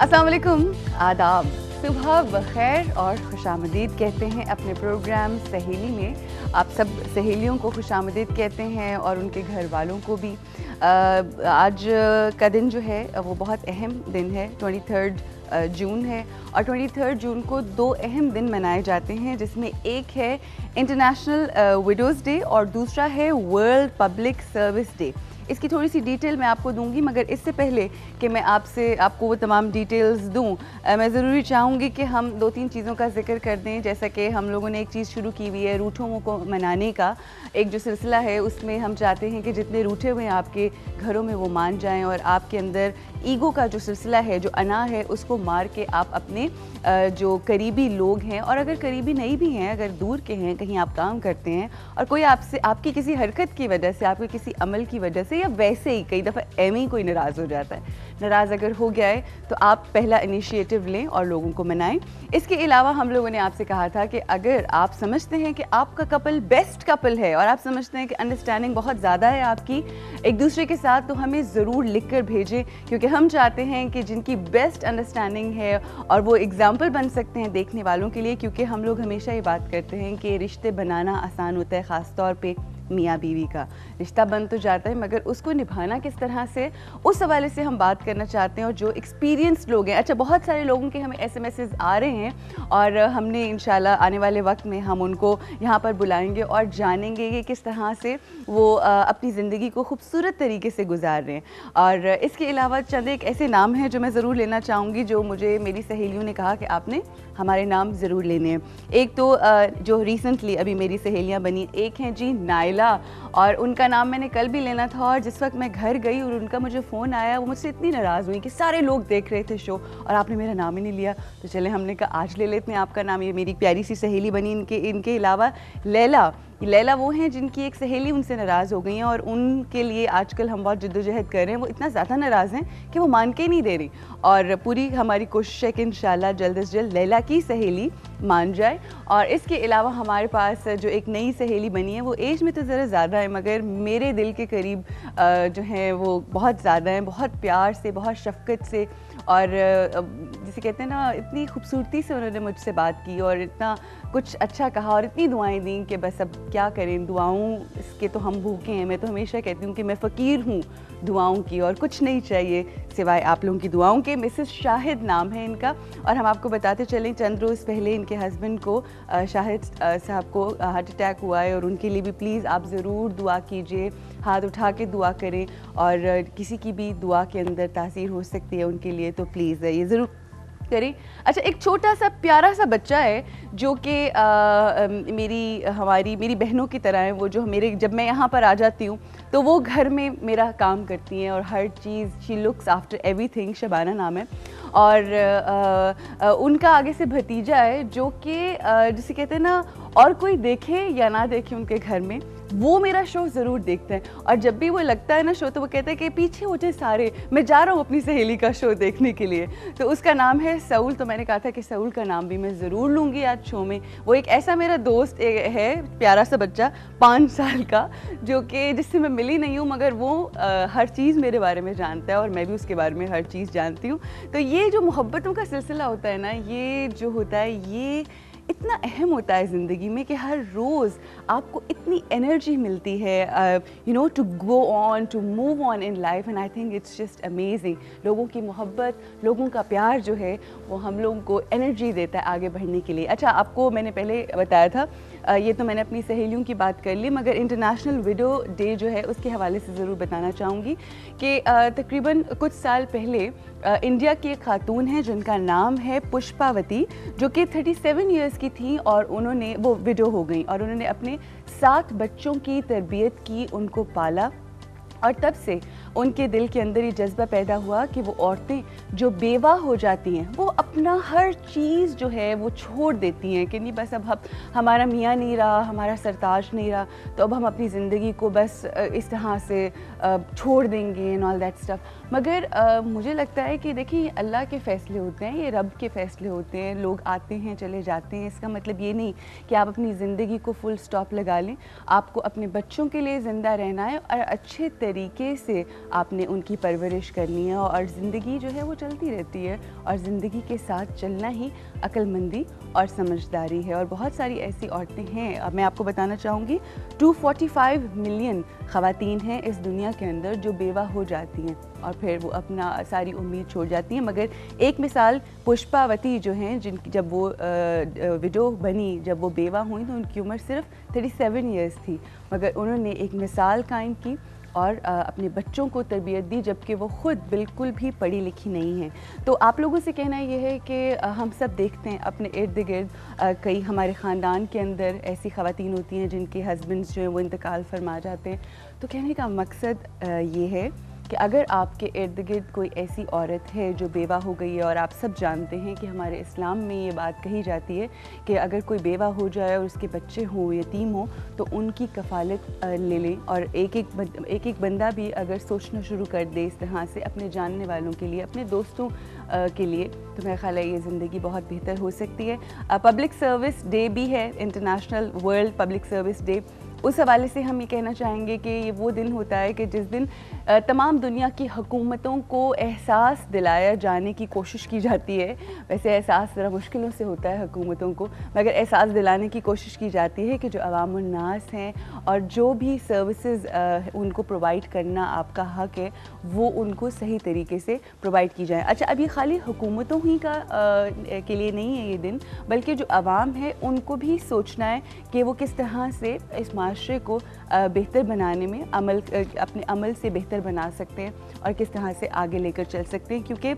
अस्सलाम वालेकुम, आदाब, सुबह बखैर और खुशामदीद कहते हैं अपने प्रोग्राम सहेली में। आप सब सहेलियों को खुशामदीद कहते हैं और उनके घर वालों को भी। आज का दिन जो है वो बहुत अहम दिन है, 23 जून है और 23 जून को दो अहम दिन मनाए जाते हैं, जिसमें एक है इंटरनेशनल विडोज़ डे और दूसरा है वर्ल्ड पब्लिक सर्विस डे। इसकी थोड़ी सी डिटेल मैं आपको दूंगी, मगर इससे पहले कि मैं आपको वो तमाम डिटेल्स दूं, मैं ज़रूरी चाहूँगी कि हम दो तीन चीज़ों का जिक्र कर दें। जैसा कि हम लोगों ने एक चीज़ शुरू की हुई है, रूठों को मनाने का एक जो सिलसिला है, उसमें हम चाहते हैं कि जितने रूठे हुए हैं आपके घरों में वो मान जाएं और आपके अंदर ईगो का जो सिलसिला है, जो अना है, उसको मार के आप अपने जो करीबी लोग हैं, और अगर करीबी नहीं भी हैं, अगर दूर के हैं, कहीं आप काम करते हैं और कोई आपसे आपकी किसी हरकत की वजह से, आपके किसी अमल की वजह से या वैसे ही कई दफ़ा एवं ही कोई नाराज़ हो जाता है, नाराज़ अगर हो गया है तो आप पहला इनिशिएटिव लें और लोगों को मनाएं। इसके अलावा हम लोगों ने आपसे कहा था कि अगर आप समझते हैं कि आपका कपल बेस्ट कपल है और आप समझते हैं कि अंडरस्टैंडिंग बहुत ज़्यादा है आपकी एक दूसरे के साथ, तो हमें ज़रूर लिख कर भेजें, क्योंकि हम चाहते हैं कि जिनकी बेस्ट अंडरस्टैंडिंग है और वो एग्जाम्पल बन सकते हैं देखने वालों के लिए, क्योंकि हम लोग हमेशा ये बात करते हैं कि रिश्ते बनाना आसान होता है, ख़ास तौर पे मियाँ बीवी का रिश्ता बन तो जाता है, मगर उसको निभाना किस तरह से, उस हवाले से हम बात करना चाहते हैं। और जो एक्सपीरियंस्ड लोग हैं, अच्छा बहुत सारे लोगों के हमें एसएमएसेस आ रहे हैं और हमने इंशाल्लाह आने वाले वक्त में हम उनको यहाँ पर बुलाएंगे और जानेंगे कि किस तरह से वो अपनी ज़िंदगी को खूबसूरत तरीके से गुजार रहे हैं। और इसके अलावा चंद एक ऐसे नाम हैं जो मैं ज़रूर लेना चाहूँगी, जो मुझे मेरी सहेलियों ने कहा कि आपने हमारे नाम ज़रूर लेने हैं। एक तो जो रिसेंटली अभी मेरी सहेलियाँ बनी, एक हैं जी नाइला, और उनका नाम मैंने कल भी लेना था, और जिस वक्त मैं घर गई और उनका मुझे फ़ोन आया, वो मुझसे इतनी नाराज़ हुई कि सारे लोग देख रहे थे शो और आपने मेरा नाम ही नहीं लिया। तो चले हमने कहा आज ले लेते हैं आपका नाम। ये मेरी प्यारी सी सहेली बनी। इनके अलावा लैला वो हैं जिनकी एक सहेली उनसे नाराज़ हो गई हैं और उनके लिए आजकल हम बहुत जद्दोजहद कर रहे हैं। वो इतना ज़्यादा नाराज़ हैं कि वो मान के ही नहीं दे रही, और पूरी हमारी कोशिश है कि इंशाल्लाह जल्द से जल्द लैला की सहेली मान जाए। और इसके अलावा हमारे पास जो एक नई सहेली बनी है, वो एज में तो ज़रा ज़्यादा है, मगर मेरे दिल के करीब जो हैं वो बहुत ज़्यादा हैं, बहुत प्यार से, बहुत शफ़क़त से, और जिसे कहते हैं ना, इतनी खूबसूरती से उन्होंने मुझसे बात की और इतना कुछ अच्छा कहा और इतनी दुआएं दी कि बस अब क्या करें, दुआओं इसके तो हम भूखे हैं। मैं तो हमेशा कहती हूँ कि मैं फ़कीर हूँ दुआओं की, और कुछ नहीं चाहिए सिवाय आप लोगों की दुआओं के। मिसेस शाहिद नाम है इनका, और हम आपको बताते चलें चंद रोज़ पहले इनके हस्बैंड को, शाहिद साहब को हार्ट अटैक हुआ है, और उनके लिए भी प्लीज़ आप ज़रूर दुआ कीजिए, हाथ उठा के दुआ करें, और किसी की भी दुआ के अंदर तासीर हो सकती है उनके लिए, तो प्लीज़ ये ज़रूर करें। अच्छा, एक छोटा सा प्यारा सा बच्चा है जो कि मेरी बहनों की तरह है। वो जो जब मैं यहाँ पर आ जाती हूँ तो वो घर में मेरा काम करती हैं और हर चीज़, she looks after everything. Shabana नाम है, और उनका आगे से भतीजा है जो कि जिसे कहते हैं ना, और कोई देखे या ना देखे उनके घर में वो मेरा शो ज़रूर देखते हैं, और जब भी वो लगता है ना शो, तो वो कहते हैं कि पीछे उठे सारे, मैं जा रहा हूँ अपनी सहेली का शो देखने के लिए। तो उसका नाम है सऊल। तो मैंने कहा था कि सऊल का नाम भी मैं ज़रूर लूँगी आज शो में। वो एक ऐसा मेरा दोस्त है, प्यारा सा बच्चा 5 साल का, जो कि जिससे मैं मिली नहीं हूँ, मगर वो हर चीज़ मेरे बारे में जानता है और मैं भी उसके बारे में हर चीज़ जानती हूँ। तो ये जो मोहब्बतों का सिलसिला होता है ना, ये जो होता है, ये इतना अहम होता है ज़िंदगी में कि हर रोज़ आपको इतनी एनर्जी मिलती है, you know, to go on, to move on in life, and I think it's just amazing. लोगों की मोहब्बत, लोगों का प्यार जो है, वो हम लोगों को एनर्जी देता है आगे बढ़ने के लिए। अच्छा, आपको मैंने पहले बताया था, ये तो मैंने अपनी सहेलियों की बात कर ली, मगर इंटरनेशनल विडो डे जो है उसके हवाले से ज़रूर बताना चाहूँगी कि तकरीबन कुछ साल पहले इंडिया की एक खातून है जिनका नाम है पुष्पावती, जो कि 37 इयर्स की थी, और वो विडो हो गई और उन्होंने अपने 7 बच्चों की तरबियत की, उनको पाला, और तब से उनके दिल के अंदर ये जज्बा पैदा हुआ कि वो औरतें जो बेवा हो जाती हैं, वो अपना हर चीज़ जो है वो छोड़ देती हैं कि नहीं, बस अब हमारा मियाँ नहीं रहा, हमारा सरताज नहीं रहा, तो अब हम अपनी ज़िंदगी को बस इस तरह से छोड़ देंगे एंड ऑल दैट स्टफ। मगर मुझे लगता है कि देखिए, अल्लाह के फ़ैसले होते हैं, ये रब के फ़ैसले होते हैं। लोग आते हैं चले जाते हैं, इसका मतलब ये नहीं कि आप अपनी ज़िंदगी को फुल स्टॉप लगा लें। आपको अपने बच्चों के लिए ज़िंदा रहना है और अच्छे तरीके से आपने उनकी परवरिश करनी है और ज़िंदगी जो है वो चलती रहती है और ज़िंदगी के साथ चलना ही अक्लमंदी और समझदारी है। और बहुत सारी ऐसी औरतें हैं, अब मैं आपको बताना चाहूँगी 245 मिलियन ख़वातीन हैं इस दुनिया के अंदर जो बेवा हो जाती हैं और फिर वो अपना सारी उम्मीद छोड़ जाती हैं। मगर एक मिसाल पुष्पावती जो हैं, जब वो विडो बनी, जब वो बेवा हुई तो उनकी उम्र सिर्फ 37 ईयर्स थी, मगर उन्होंने एक मिसाल कायम की और अपने बच्चों को तरबियत दी, जबकि वो ख़ुद बिल्कुल भी पढ़ी लिखी नहीं हैं। तो आप लोगों से कहना ये है कि हम सब देखते हैं अपने इर्द गिर्द कई हमारे ख़ानदान के अंदर ऐसी ख़वातीन होती हैं जिनके हस्बैंड्स जो हैं वो इंतकाल फरमा जाते हैं। तो कहने का मकसद ये है कि अगर आपके इर्द गिर्द कोई ऐसी औरत है जो बेवा हो गई है, और आप सब जानते हैं कि हमारे इस्लाम में ये बात कही जाती है कि अगर कोई बेवा हो जाए और उसके बच्चे हों, यतीम हों, तो उनकी कफ़ालत ले लें। और एक एक बंदा भी अगर सोचना शुरू कर दे इस तरह से अपने जानने वालों के लिए, अपने दोस्तों के लिए, तो मेरा ख़्याल है ये ज़िंदगी बहुत बेहतर हो सकती है। पब्लिक सर्विस डे भी है, international world public service day. उस हवाले से हम ये कहना चाहेंगे कि ये वो दिन होता है कि जिस दिन तमाम दुनिया की हुकूमतों को एहसास दिलाया जाने की कोशिश की जाती है। वैसे एहसास ज़रा मुश्किलों से होता है हुकूमतों को, मगर एहसास दिलाने की कोशिश की जाती है कि जो अवामुन्नास हैं और जो भी सर्विसेज उनको प्रोवाइड करना आपका हक़ है, वो उनको सही तरीके से प्रोवाइड की जाए। अच्छा, अब ये खाली हुकूमतों ही के लिए नहीं है ये दिन, बल्कि जो अवाम है उनको भी सोचना है कि वो किस तरह से इस माशरे को बेहतर बनाने में अपने अमल से बेहतर बना सकते हैं और किस तरह से आगे लेकर चल सकते हैं, क्योंकि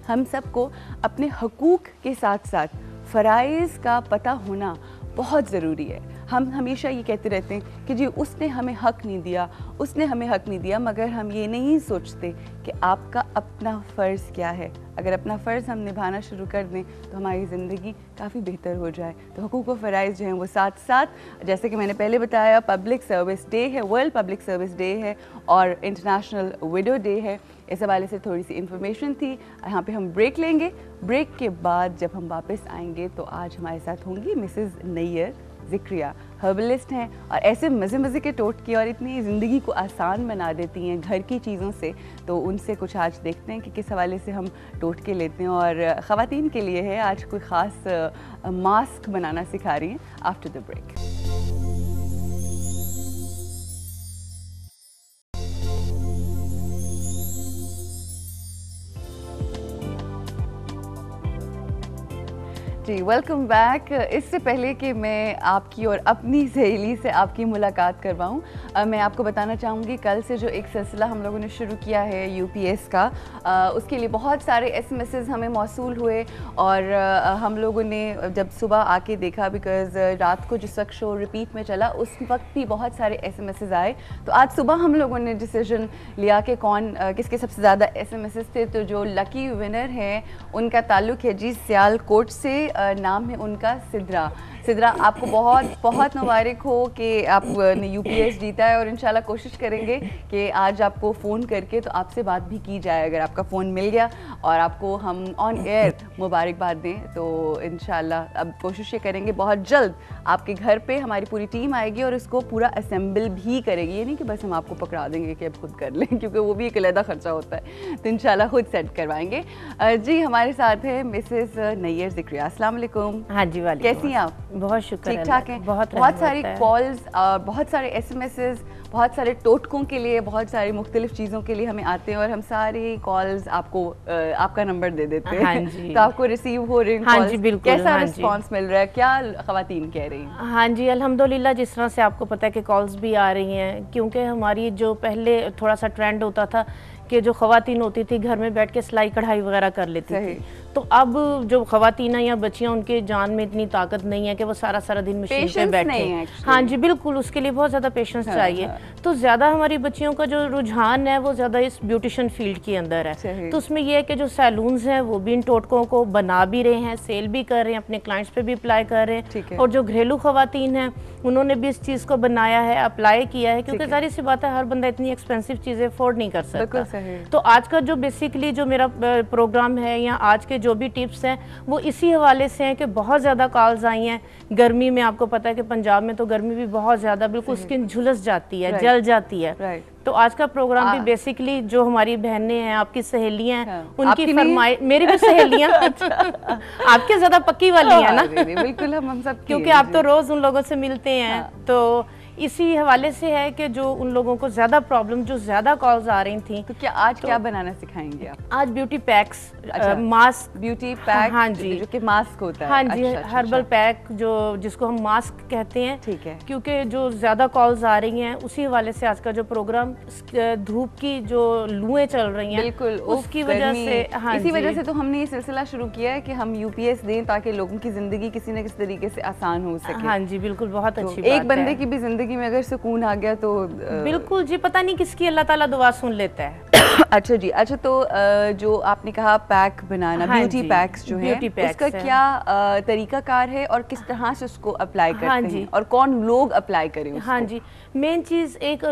हम सबको अपने हकूक़ के साथ साथ फ़राइज़ का पता होना बहुत ज़रूरी है। हम हमेशा ये कहते रहते हैं कि जी उसने हमें हक़ नहीं दिया, उसने हमें हक़ नहीं दिया, मगर हम ये नहीं सोचते कि आपका अपना फ़र्ज़ क्या है। अगर अपना फ़र्ज़ हम निभाना शुरू कर दें तो हमारी ज़िंदगी काफ़ी बेहतर हो जाए। तो हुकूक़ व फ़राइज़ जो हैं वो साथ साथ, जैसे कि मैंने पहले बताया, पब्लिक सर्विस डे है, वर्ल्ड पब्लिक सर्विस डे है और इंटरनेशनल विडो डे है। इस हवाले से थोड़ी सी इन्फॉर्मेशन थी। यहाँ पे हम ब्रेक लेंगे। ब्रेक के बाद जब हम वापस आएंगे तो आज हमारे साथ होंगी मिसेस नैयर ज़िक्रिया, हर्बलिस्ट हैं और ऐसे मज़े के टोटके और इतनी ज़िंदगी को आसान बना देती हैं घर की चीज़ों से। तो उनसे कुछ आज देखते हैं कि किस हवाले से हम टोटके लेते हैं। और ख़वातीन के लिए है आज कोई ख़ास मास्क बनाना सिखा रही हैं। After the break. जी, वेलकम बैक। इससे पहले कि मैं आपकी और अपनी सहेली से आपकी मुलाकात करवाऊँ, मैं आपको बताना चाहूँगी कल से जो एक सिलसिला हम लोगों ने शुरू किया है यूपीएस का, उसके लिए बहुत सारे एसएमएसेस हमें मौसूल हुए और हम लोगों ने जब सुबह आके देखा, बिकॉज़ रात को जिस वक्त शो रिपीट में चला उस वक्त भी बहुत सारे एसएमएसेस आए, तो आज सुबह हम लोगों ने डिसीजन लिया कि किसके सबसे ज़्यादा एसएमएसेस थे। तो जो लकी विनर है उनका ताल्लुक़ है जी सियालकोट से, नाम है उनका सिद्रा। सिद्रा, आपको बहुत बहुत मुबारक हो कि आपने यूपीएस जीता है और इंशाल्लाह कोशिश करेंगे कि आज आपको फ़ोन करके तो आपसे बात भी की जाए। अगर आपका फ़ोन मिल गया और आपको हम ऑन एयर मुबारकबाद दें तो इंशाल्लाह अब कोशिश ये करेंगे बहुत जल्द आपके घर पे हमारी पूरी टीम आएगी और इसको पूरा असेंबल भी करेगी। ये नहीं कि बस हम आपको पकड़ा देंगे कि अब खुद कर लें, क्योंकि वो भी एक अलग खर्चा होता है, तो इंशाल्लाह खुद सेट करवाएंगे। जी, हमारे साथ है मिसेस नैयर ज़िक्रिया। अस्सलाम वालेकुम। हाँ जी, वालेकुम। कैसी हैं आप? बहुत शुक्र, ठीक ठाक हैं। बहुत सारी कॉल्स, बहुत सारे एसएमएसेस, बहुत सारे टोटकों के लिए, बहुत सारी मुख्तलिफ चीज़ों के लिए हमें आते हैं और हम सारी कॉल्स आपको आपका नंबर दे देते हैं। हाँ जी। तो आपको रिसीव हो रही हैं हाँ जी, बिल्कुल। कैसा रिस्पांस मिल रहा है, क्या ख़वातीन कह रही हैं? हाँ जी, अल्हम्दुलिल्लाह। जिस तरह से आपको पता है कि कॉल्स भी आ रही हैं, क्योंकि हमारी जो पहले थोड़ा सा ट्रेंड होता था कि जो ख़वातीन होती थी घर में बैठ के सिलाई कढ़ाई वगैरह कर लेती थी, तो अब जो ख़वातीन या बच्चियाँ उनके जान में इतनी ताकत नहीं है कि वो सारा सारा दिन मशीन पे बैठे। हाँ जी, बिल्कुल, उसके लिए बहुत ज़्यादा पेशेंस चाहिए। तो ज़्यादा हमारी बच्चियों का जो रुझान है वो ज़्यादा इस ब्यूटिशन फील्ड के अंदर है। तो उसमें यह है कि जो सैलून्स हैं वो भी इन टोटकों को बना भी रहे हैं, सेल भी कर रहे हैं, अपने क्लाइंट्स पे भी अप्लाई कर रहे हैं। और जो घरेलू ख़वातीन हैं उन्होंने भी इस चीज़ को बनाया है, अप्लाई किया है, क्योंकि ज़ाहिर सी बात है हर बंदा इतनी एक्सपेंसिव चीज़ें अफोर्ड नहीं कर सकता। तो आज का जो बेसिकली जो मेरा प्रोग्राम है या आज के जो भी टिप्स हैं वो इसी हवाले से हैं कि बहुत ज़्यादा कॉल्स आई हैं गर्मी में। आपको पता है कि पंजाब में तो गर्मी भी बहुत ज़्यादा, बिल्कुल स्किन झुलस जाती है, जल जाती है। तो आज का प्रोग्राम भी बेसिकली जो हमारी बहनें हैं, आपकी सहेलियां हैं, उनकी फरमाइश, मेरी भी सहेलियां आपके ज्यादा पक्की वाली है ना। बिल्कुल, हम सब, क्योंकि आप तो रोज उन लोगों से मिलते हैं। तो इसी हवाले से है कि जो उन लोगों को ज्यादा प्रॉब्लम, जो ज्यादा कॉल्स आ रही थी। तो क्या आज क्या बनाना सिखाएंगे आप? आज beauty PACS, mask, beauty pack, हाँ जी, जो कि मास्क होता है। हाँ जी, हर्बल पैक जो जिसको हम मास्क कहते हैं। ठीक है। क्योंकि जो ज्यादा कॉल्स आ रही हैं उसी हवाले से आज का जो प्रोग्राम, धूप की जो लुएं चल रही हैं, बिल्कुल उसकी वजह से, हाँ, इसी वजह से तो हमने ये सिलसिला शुरू किया है कि हम यूपीएस दें ताकि लोगों की जिंदगी किसी न किसी तरीके से आसान हो सके। हाँ जी, बिल्कुल, बहुत अच्छी बात है। एक बंदे की भी जिंदगी में अगर सुकून आ गया तो बिल्कुल जी, पता नहीं किसकी अल्लाह ताला दुआ सुन लेता है। अच्छा जी, अच्छा, तो जो आपने कहा पैक बनाना, हाँ ब्यूटी पैक्स जो है, उसका क्या तरीका कार है और किस तरह से उसको अप्लाई करते हैं और कौन लोग अप्लाई करें उसको? हाँ जी, मेन चीज़ एक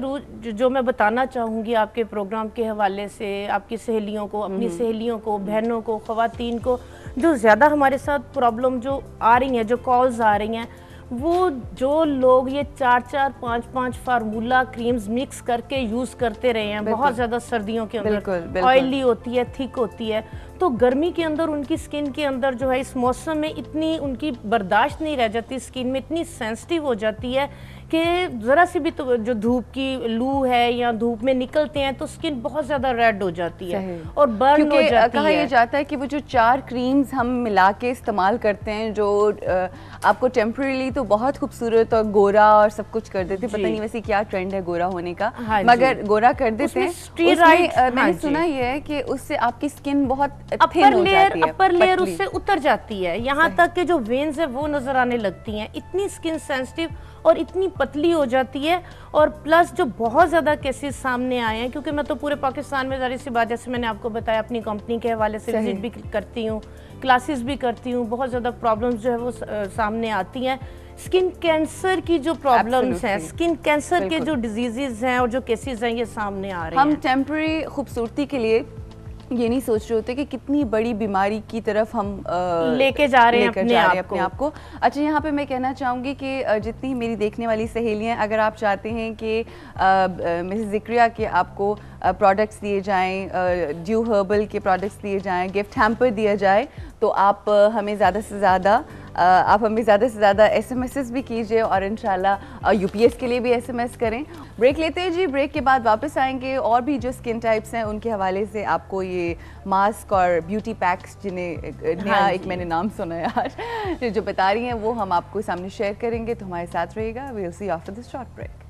जो मैं बताना चाहूँगी आपके प्रोग्राम के हवाले से, आपकी सहेलियों को, अपनी सहेलियों को, बहनों को, ख़वातीन को, जो ज़्यादा हमारे साथ प्रॉब्लम जो आ रही हैं, जो कॉल्स आ रही हैं, वो जो लोग ये 4-4, 5-5 फार्मूला क्रीम्स मिक्स करके यूज़ करते रहे हैं, बहुत ज़्यादा सर्दियों के अंदर ऑयली होती है, थिक होती है, तो गर्मी के अंदर उनकी स्किन के अंदर जो है इस मौसम में इतनी उनकी बर्दाश्त नहीं रह जाती, स्किन में इतनी सेंसिटिव हो जाती है कि ज़रा सी भी तो जो धूप की लू है या धूप में निकलते हैं तो स्किन बहुत ज़्यादा रेड हो जाती है और बर्न हो जाती है। कहा यह जाता है कि वो जो 4 क्रीम्स हम मिला के इस्तेमाल करते हैं जो आपको टेम्परेली तो बहुत खूबसूरत और गोरा और सब कुछ कर देते, पता नहीं वैसे क्या ट्रेंड है गोरा होने का, मगर गोरा कर देते हैं। मैंने सुना यह है कि उससे आपकी स्किन बहुत अपर लेयर उससे उतर जाती है, यहाँ तक कि जो वेन्स है वो नजर आने लगती हैं, इतनी स्किन सेंसिटिव और इतनी पतली हो जाती है। और प्लस जो बहुत ज़्यादा केसेस सामने आए हैं, क्योंकि मैं तो पूरे पाकिस्तान में ज़ाहिर सी बात, जैसे मैंने आपको बताया, अपनी कंपनी के हवाले से विजिट भी करती हूँ, क्लासेस भी करती हूँ, बहुत ज़्यादा प्रॉब्लम्स जो है वो सामने आती हैं। स्किन कैंसर की जो प्रॉब्लम्स हैं, स्किन कैंसर के जो डिजीजेज हैं और जो केसेस हैं, ये सामने आ रहे हैं। हम टेम्परेरी खूबसूरती के लिए ये नहीं सोच रहे होते कि कितनी बड़ी बीमारी की तरफ हम लेके जा रहे हैं अपने आप को। अच्छा, यहाँ पे मैं कहना चाहूँगी कि जितनी मेरी देखने वाली सहेलियाँ, अगर आप चाहते हैं कि मिसेस ज़िक्रिया के आपको प्रोडक्ट्स दिए जाएं, ड्यू हर्बल के प्रोडक्ट्स दिए जाएं, गिफ्ट हैम्पर दिया जाए, तो आप हमें ज़्यादा से ज़्यादा एसएमएस भी कीजिए और इंशाल्लाह यूपीएस के लिए भी एसएमएस करें। ब्रेक लेते हैं जी, ब्रेक के बाद वापस आएंगे और भी जो स्किन टाइप्स हैं उनके हवाले से आपको ये मास्क और ब्यूटी पैक्स, जिन्हें नया एक मैंने नाम सुना है आज, जो बता रही हैं, वो हम आपको सामने शेयर करेंगे। तो हमारे साथ रहिएगा। We will see after this short break.